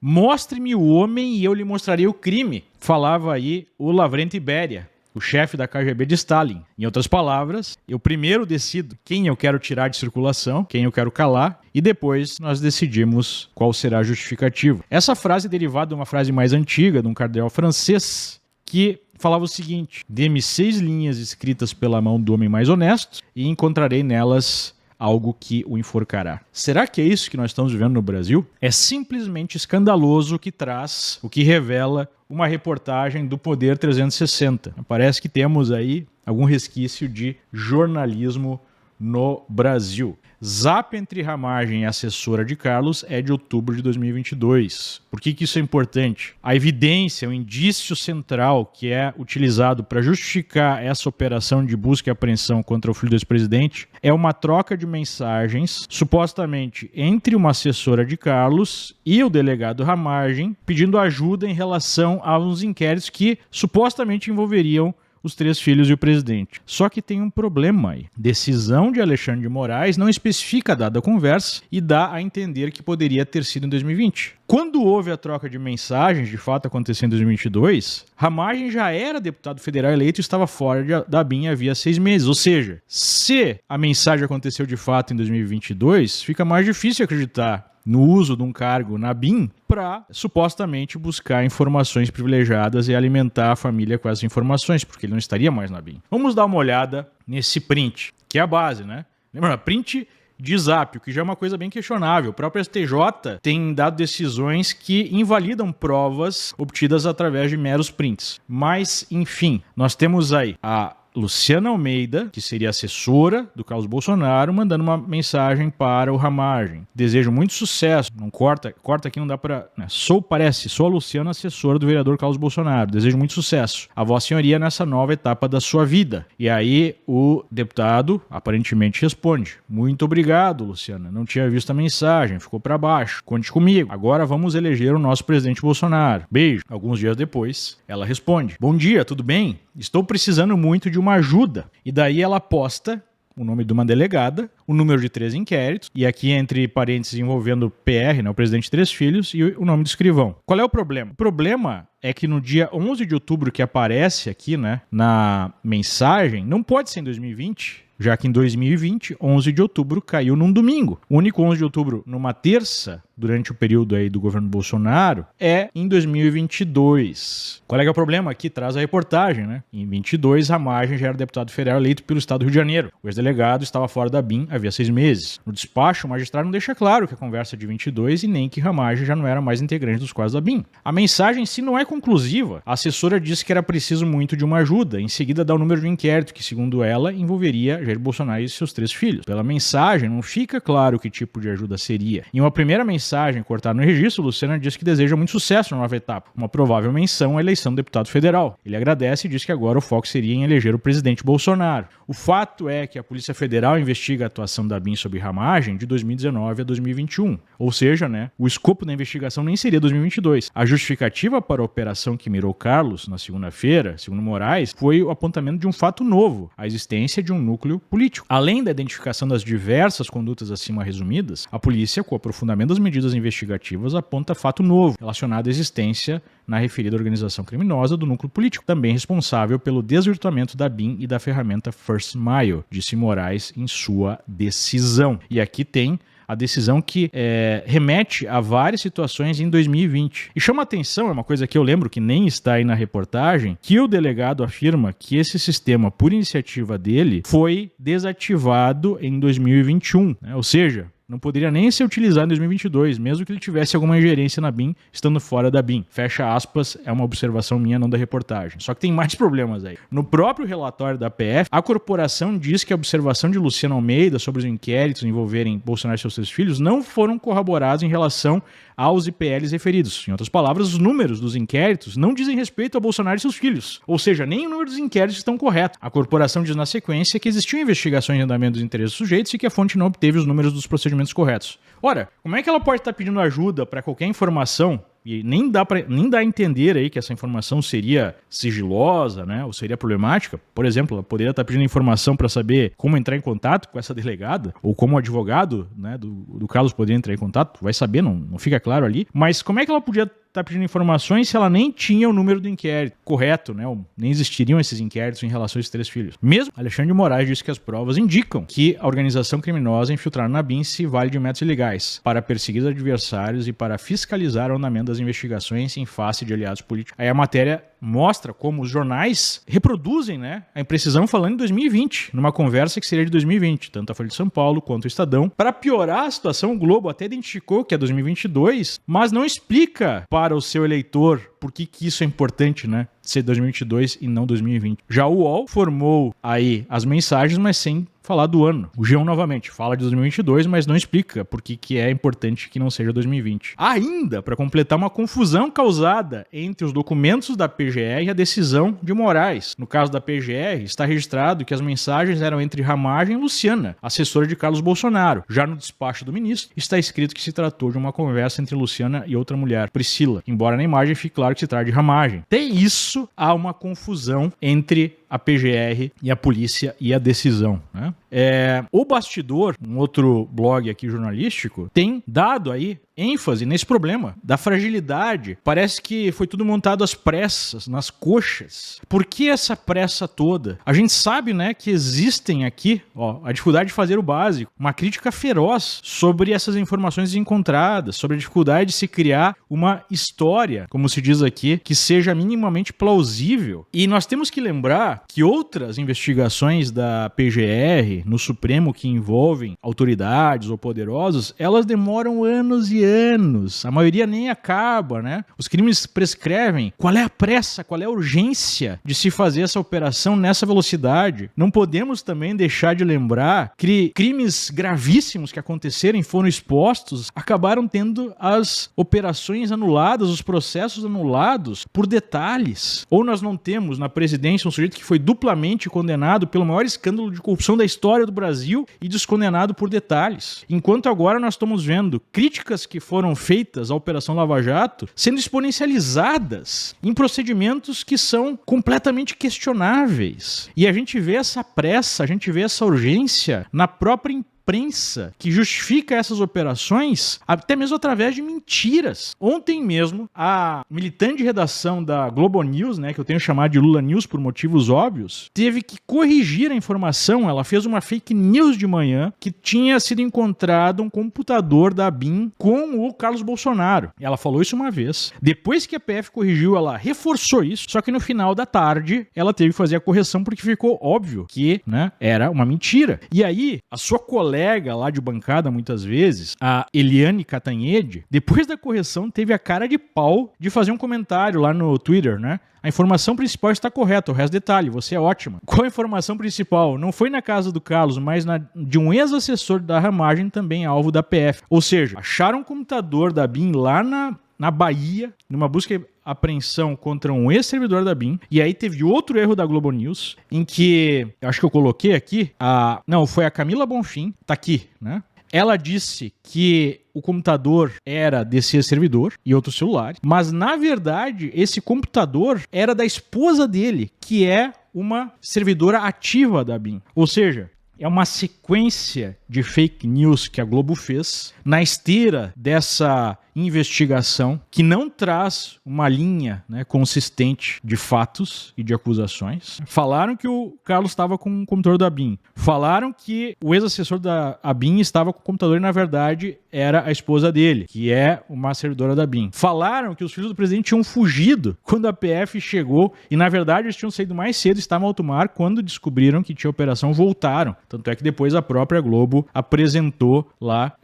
Mostre-me o homem e eu lhe mostrarei o crime, falava aí o Lavrenti Beria, o chefe da KGB de Stalin. Em outras palavras, eu primeiro decido quem eu quero tirar de circulação, quem eu quero calar, e depois nós decidimos qual será a justificativa. Essa frase é derivada de uma frase mais antiga, de um cardeal francês, que falava o seguinte: dê-me 6 linhas escritas pela mão do homem mais honesto e encontrarei nelas algo que o enforcará. Será que é isso que nós estamos vivendo no Brasil? É simplesmente escandaloso o que revela uma reportagem do Poder 360. Parece que temos aí algum resquício de jornalismo no Brasil. Zap entre Ramagem e assessora de Carlos é de outubro de 2022. Por que isso é importante? A evidência, o indício central que é utilizado para justificar essa operação de busca e apreensão contra o filho do ex-presidente é uma troca de mensagens, supostamente entre uma assessora de Carlos e o delegado Ramagem, pedindo ajuda em relação a uns inquéritos que supostamente envolveriam os 3 filhos e o presidente. Só que tem um problema aí. Decisão de Alexandre de Moraes não especifica a data da conversa e dá a entender que poderia ter sido em 2020. Quando houve a troca de mensagens, de fato aconteceu em 2022, Ramagem já era deputado federal eleito e estava fora da ABIN havia 6 meses. Ou seja, se a mensagem aconteceu de fato em 2022, fica mais difícil acreditar no uso de um cargo na ABIN para supostamente buscar informações privilegiadas e alimentar a família com essas informações, porque ele não estaria mais na ABIN. Vamos dar uma olhada nesse print, que é a base, né? Lembra? Print de Zap, o que já é uma coisa bem questionável. O próprio STJ tem dado decisões que invalidam provas obtidas através de meros prints. Mas, enfim, nós temos aí a Luciana Almeida, que seria assessora do Carlos Bolsonaro, mandando uma mensagem para o Ramagem. Desejo muito sucesso. Não corta aqui, não dá para... Né? Sou a Luciana, assessora do vereador Carlos Bolsonaro. Desejo muito sucesso a Vossa Senhoria nessa nova etapa da sua vida. E aí o deputado aparentemente responde: muito obrigado, Luciana. Não tinha visto a mensagem, ficou para baixo. Conte comigo. Agora vamos eleger o nosso presidente Bolsonaro. Beijo. Alguns dias depois, ela responde: bom dia, tudo bem? Estou precisando muito de uma ajuda. E daí ela posta o nome de uma delegada, o número de 3 inquéritos, e aqui entre parênteses envolvendo o PR, né, o presidente de 3 filhos, e o nome do escrivão. Qual é o problema? O problema é que no dia 11 de outubro, que aparece aqui, né, na mensagem, não pode ser em 2020, já que em 2020, 11 de outubro caiu num domingo. O único 11 de outubro numa terça, durante o período aí do governo Bolsonaro, é em 2022. Qual é que é o problema? Aqui traz a reportagem, né? Em 22, Ramagem já era deputado federal eleito pelo estado do Rio de Janeiro. O ex-delegado estava fora da ABIN havia 6 meses. No despacho, o magistrado não deixa claro que a conversa é de 22 e nem que Ramagem já não era mais integrante dos quadros da ABIN. A mensagem em si não é conclusiva. A assessora disse que era preciso muito de uma ajuda. Em seguida, dá o número de inquérito, que, segundo ela, envolveria Jair Bolsonaro e seus 3 filhos. Pela mensagem, não fica claro que tipo de ajuda seria. Em uma primeira mensagem cortada no registro, Luciana diz que deseja muito sucesso na nova etapa, uma provável menção à eleição do deputado federal. Ele agradece e diz que agora o foco seria em eleger o presidente Bolsonaro. O fato é que a Polícia Federal investiga a atuação da ABIN sobre Ramagem de 2019 a 2021. Ou seja, né, o escopo da investigação nem seria 2022. A justificativa para a operação que mirou Carlos na segunda-feira, segundo Moraes, foi o apontamento de um fato novo, a existência de um núcleo político. Além da identificação das diversas condutas acima resumidas, a polícia, com o aprofundamento das medidas investigativas, aponta fato novo relacionado à existência na referida organização criminosa do núcleo político, também responsável pelo desvirtuamento da ABIN e da ferramenta First Mile, disse Moraes em sua decisão. E aqui tem a decisão que remete a várias situações em 2020. E chama atenção, é uma coisa que eu lembro que nem está aí na reportagem, que o delegado afirma que esse sistema, por iniciativa dele, foi desativado em 2021, né? Ou seja, não poderia nem ser utilizado em 2022, mesmo que ele tivesse alguma ingerência na ABIN, estando fora da ABIN. Fecha aspas, é uma observação minha, não da reportagem. Só que tem mais problemas aí. No próprio relatório da PF, a corporação diz que a observação de Luciana Almeida sobre os inquéritos envolverem Bolsonaro e seus 3 filhos não foram corroborados em relação aos IPLs referidos. Em outras palavras, os números dos inquéritos não dizem respeito a Bolsonaro e seus filhos. Ou seja, nem o número dos inquéritos estão corretos. A corporação diz na sequência que existiam investigações de andamento dos interesses dos sujeitos e que a fonte não obteve os números dos procedimentos corretos. Ora, como é que ela pode estar pedindo ajuda para qualquer informação e nem dá a entender aí que essa informação seria sigilosa, né, ou seria problemática. Por exemplo, ela poderia estar pedindo informação para saber como entrar em contato com essa delegada, ou como o advogado, né, do Carlos poderia entrar em contato, vai saber, não fica claro ali. Mas como é que ela podia estar pedindo informações se ela nem tinha o número do inquérito correto, né? Ou nem existiriam esses inquéritos em relação a esses 3 filhos. Mesmo Alexandre de Moraes disse que as provas indicam que a organização criminosa infiltrada na BIM se vale de métodos ilegais para perseguir os adversários e para fiscalizar o andamento das investigações em face de aliados políticos. Aí a matéria mostra como os jornais reproduzem, né, a imprecisão falando em 2020, numa conversa que seria de 2020, tanto a Folha de São Paulo quanto o Estadão. Para piorar a situação, o Globo até identificou que é 2022, mas não explica para o seu eleitor por que isso é importante, né, ser 2022 e não 2020. Já o UOL formou aí as mensagens, mas sem falar do ano. O G1 novamente fala de 2022, mas não explica por que é importante que não seja 2020. Ainda, para completar uma confusão causada entre os documentos da PGR e a decisão de Moraes. No caso da PGR, está registrado que as mensagens eram entre Ramagem e Luciana, assessora de Carlos Bolsonaro. Já no despacho do ministro, está escrito que se tratou de uma conversa entre Luciana e outra mulher, Priscila, embora na imagem fique claro que se trata de Ramagem. Até isso, há uma confusão entre a PGR e a polícia e a decisão, né? O Bastidor, um outro blog aqui jornalístico, tem dado aí ênfase nesse problema da fragilidade. Parece que foi tudo montado às pressas, nas coxas. Por que essa pressa toda? A gente sabe, né, que existem aqui, a dificuldade de fazer o básico, uma crítica feroz sobre essas informações encontradas, sobre a dificuldade de se criar uma história, como se diz aqui, que seja minimamente plausível. E nós temos que lembrar que outras investigações da PGR no Supremo que envolvem autoridades ou poderosos, elas demoram anos e anos. A maioria nem acaba, né? Os crimes prescrevem. Qual é a pressa? Qual é a urgência de se fazer essa operação nessa velocidade? Não podemos também deixar de lembrar que crimes gravíssimos que aconteceram e foram expostos acabaram tendo as operações anuladas, os processos anulados por detalhes. Ou nós não temos na presidência um sujeito que foi duplamente condenado pelo maior escândalo de corrupção da história do Brasil e descondenado por detalhes. Enquanto agora nós estamos vendo críticas que foram feitas à Operação Lava Jato sendo exponencializadas em procedimentos que são completamente questionáveis. E a gente vê essa pressa, a gente vê essa urgência na própria imprensa que justifica essas operações até mesmo através de mentiras. Ontem mesmo, a militante de redação da Globo News, né, que eu tenho chamado de Lula News por motivos óbvios, teve que corrigir a informação. Ela fez uma fake news de manhã que tinha sido encontrado um computador da BIM com o Carlos Bolsonaro. Ela falou isso uma vez. Depois que a PF corrigiu, ela reforçou isso, só que no final da tarde ela teve que fazer a correção porque ficou óbvio que, né, era uma mentira. E aí, a sua colega lá de bancada, muitas vezes, a Eliane Catanhede, depois da correção, teve a cara de pau de fazer um comentário lá no Twitter, né? A informação principal está correta, o resto detalhe, você é ótima. Qual a informação principal? Não foi na casa do Carlos, mas de um ex-assessor da Ramagem, também alvo da PF. Ou seja, acharam um computador da BIM lá na Bahia, numa busca e apreensão contra um ex-servidor da BIM, e aí teve outro erro da Globo News, em que, eu acho que eu coloquei aqui, foi a Camila Bonfim, tá aqui, né? Ela disse que o computador era desse servidor e outros celulares, mas na verdade esse computador era da esposa dele, que é uma servidora ativa da BIM. Ou seja, é uma sequência de fake news que a Globo fez na esteira dessa investigação que não traz uma linha, né, consistente de fatos e de acusações. Falaram que o Carlos estava com o computador da BIM. Falaram que o ex-assessor da BIM estava com o computador e, na verdade, era a esposa dele, que é uma servidora da BIM. Falaram que os filhos do presidente tinham fugido quando a PF chegou e, na verdade, eles tinham saído mais cedo e estavam ao alto mar. Quando descobriram que tinha operação, voltaram. Tanto é que depois a própria Globo apresentou lá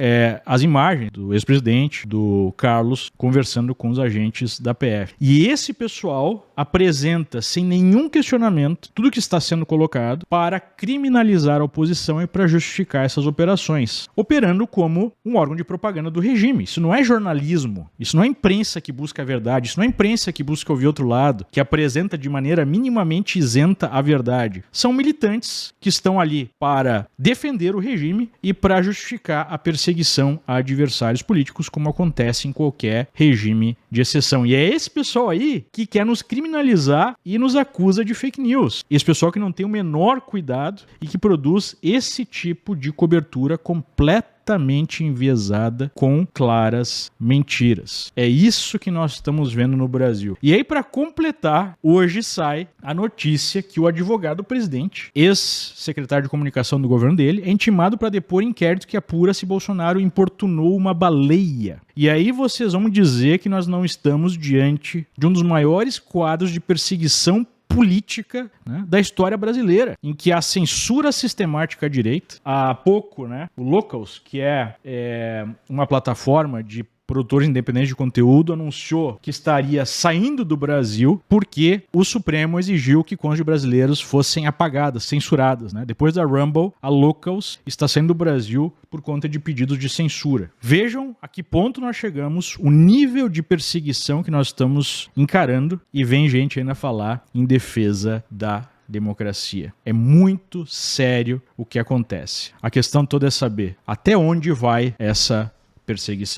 as imagens do ex-presidente, do Carlos, conversando com os agentes da PF. E esse pessoal apresenta, sem nenhum questionamento, tudo que está sendo colocado para criminalizar a oposição e para justificar essas operações, operando como um órgão de propaganda do regime. Isso não é jornalismo, isso não é imprensa que busca a verdade, isso não é imprensa que busca ouvir outro lado, que apresenta de maneira minimamente isenta a verdade. São militantes que estão ali para defender o regime e para justificar a perseguição a adversários políticos, como acontece em qualquer regime de exceção. E é esse pessoal aí que quer nos criminalizar e nos acusa de fake news. Esse pessoal que não tem o menor cuidado e que produz esse tipo de cobertura completamente enviesada com claras mentiras. É isso que nós estamos vendo no Brasil. E aí, para completar, hoje sai a notícia que o advogado do presidente, ex-secretário de comunicação do governo dele, é intimado para depor inquérito que apura se Bolsonaro importunou uma baleia. E aí vocês vão dizer que nós não estamos diante de um dos maiores quadros de perseguição política, né, da história brasileira, em que a censura sistemática à direita, há pouco, né, o Locals, que é uma plataforma de produtores independentes de conteúdo, anunciou que estaria saindo do Brasil porque o Supremo exigiu que contas de brasileiros fossem apagadas, censuradas, né? Depois da Rumble, a Locals está saindo do Brasil por conta de pedidos de censura. Vejam a que ponto nós chegamos, o nível de perseguição que nós estamos encarando, e vem gente ainda falar em defesa da democracia. É muito sério o que acontece. A questão toda é saber até onde vai essa perseguição.